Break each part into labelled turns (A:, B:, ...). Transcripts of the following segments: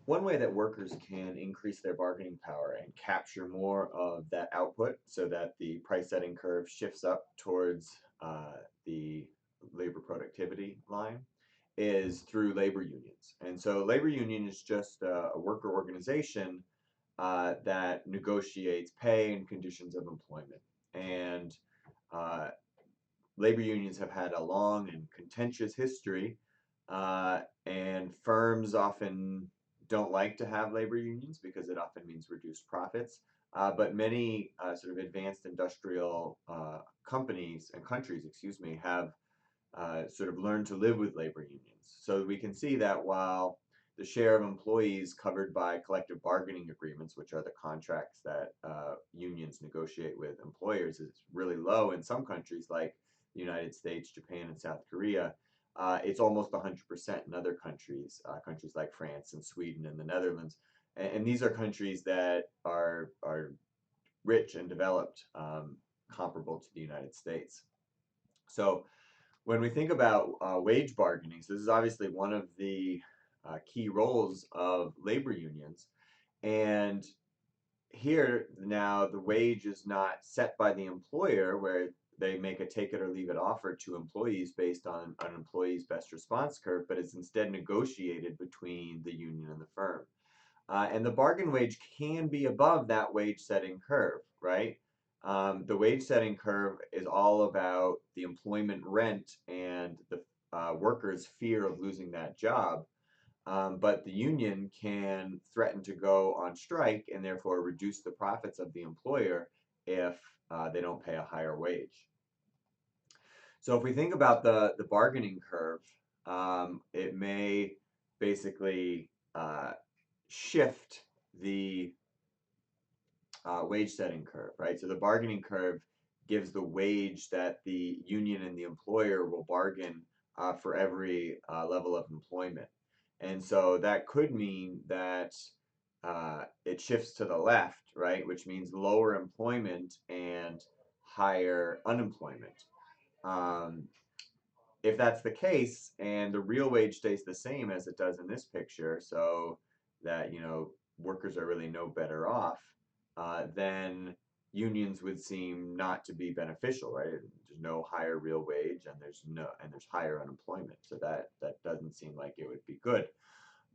A: One way that workers can increase their bargaining power and capture more of that output so that the price setting curve shifts up towards the labor productivity line is through labor unions. And so, labor union is just a worker organization that negotiates pay and conditions of employment. And uh, labor unions have had a long and contentious history, and firms often don't like to have labor unions because it often means reduced profits. But many sort of advanced industrial companies and countries, excuse me, have sort of learned to live with labor unions. So we can see that while the share of employees covered by collective bargaining agreements, which are the contracts that unions negotiate with employers, is really low in some countries like the United States, Japan, and South Korea. It's almost 100% in other countries, countries like France and Sweden and the Netherlands. And these are countries that are rich and developed, comparable to the United States. So when we think about wage bargaining, so this is obviously one of the key roles of labor unions. And here now the wage is not set by the employer where they make a take it or leave it offer to employees based on an employee's best response curve, but it's instead negotiated between the union and the firm. And the bargain wage can be above that wage setting curve, right? The wage setting curve is all about the employment rent and the worker's fear of losing that job. But the union can threaten to go on strike and therefore reduce the profits of the employer if they don't pay a higher wage. So if we think about the bargaining curve, it may basically shift the wage setting curve, right? So the bargaining curve gives the wage that the union and the employer will bargain for every level of employment. And so that could mean that it shifts to the left, right? Which means lower employment and higher unemployment. Um, if that's the case and the real wage stays the same as it does in this picture, so that workers are really no better off, then unions would seem not to be beneficial, right? There's no higher real wage, and there's higher unemployment, so that doesn't seem like it would be good.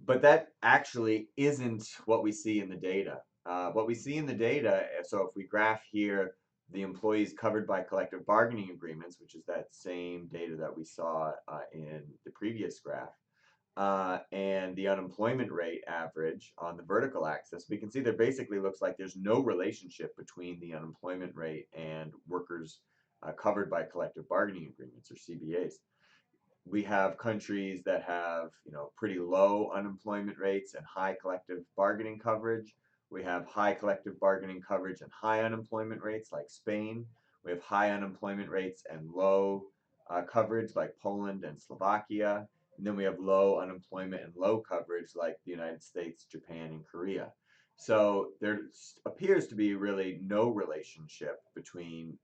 A: But that actually isn't what we see in the data. What we see in the data, so if we graph here the employees covered by collective bargaining agreements, which is that same data that we saw in the previous graph, and the unemployment rate average on the vertical axis, we can see there basically looks like there's no relationship between the unemployment rate and workers covered by collective bargaining agreements or CBAs. We have countries that have pretty low unemployment rates and high collective bargaining coverage. We have high collective bargaining coverage and high unemployment rates like Spain. We have high unemployment rates and low coverage like Poland and Slovakia. And then we have low unemployment and low coverage like the United States, Japan, and Korea. So there appears to be really no relationship between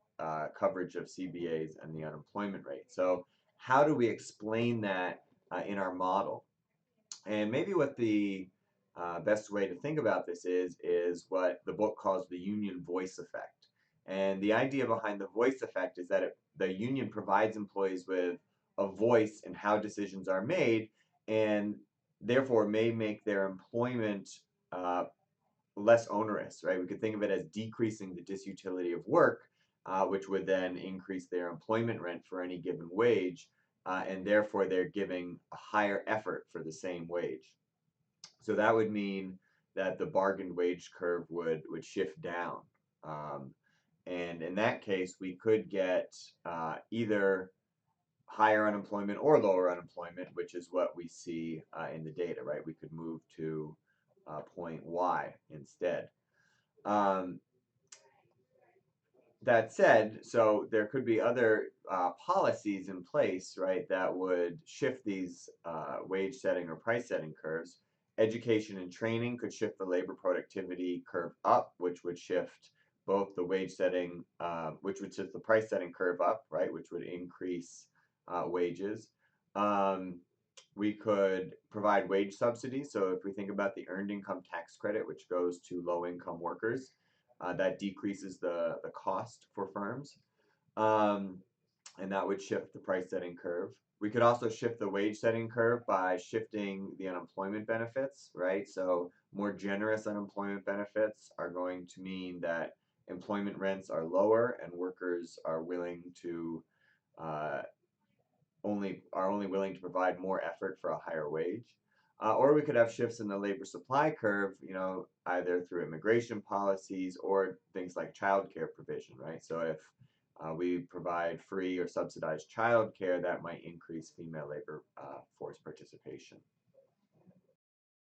A: coverage of CBAs and the unemployment rate. So how do we explain that in our model? And maybe what the best way to think about this is what the book calls the union voice effect. And the idea behind the voice effect is that the union provides employees with a voice in how decisions are made, and therefore may make their employment uh, less onerous, right? We could think of it as decreasing the disutility of work, which would then increase their employment rent for any given wage, and therefore they're giving a higher effort for the same wage. So that would mean that the bargained wage curve would shift down. Um, and in that case, we could get either higher unemployment or lower unemployment, which is what we see in the data, right? We could move to point Y instead. Um, that said, so there could be other policies in place, right, that would shift these wage setting or price setting curves. Education and training could shift the labor productivity curve up, which would shift both the wage setting, which would shift the price setting curve up, right, which would increase wages. Um, We could provide wage subsidies. So if we think about the earned income tax credit, which goes to low income workers, that decreases the cost for firms. Um, and that would shift the price setting curve. We could also shift the wage setting curve by shifting the unemployment benefits, right? So more generous unemployment benefits are going to mean that employment rents are lower and workers are willing to uh, only willing to provide more effort for a higher wage. Or we could have shifts in the labor supply curve, either through immigration policies or things like childcare provision, right? So if we provide free or subsidized childcare, that might increase female labor force participation.